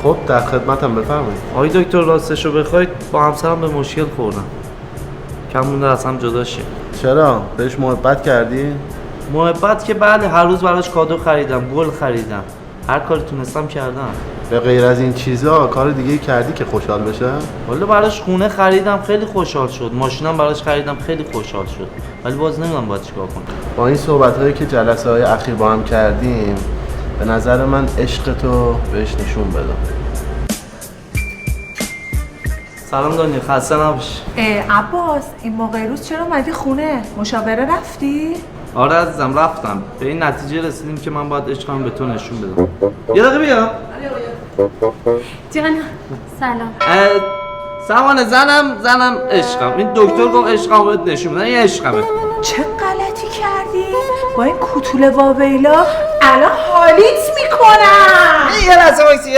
خب در خدمتم، بفرمایید. آقای دکتر راستشو بخواید با همسرم به مشکل خوردم. کم مونده از هم جدا شیم. چرا؟ بهش محبت کردی؟ محبت که بله، هر روز براش کادو خریدم، گل خریدم، هر کاری تونستم کردم. به غیر از این چیزا کار دیگه کردی که خوشحال بشه؟ والا براش خونه خریدم، خیلی خوشحال شد. ماشینم براش خریدم، خیلی خوشحال شد. ولی باز نمیدونم باید چیکار کنم. با این صحبت‌هایی که جلسه‌های اخیر با هم کردیم، به نظر من عشق تو بهش نشون بده. سلام دنیا، خسته نباش. عباس، این موقع روز چرا اومدی خونه؟ مشاوره رفتی؟ آره عزیزم، رفتم. به این نتیجه رسیدیم که من باید عشقم به تو نشون بدم. یه دقیقه بیا. جانم سلام. سمانه، زنم عشقم. این دکتر گفت عشقم بهت نشون بدم. این عشقمه. چه غلطی کردی؟ با این کوتوله واویلا الان حالیت میکنم. یه لحظه وایسی.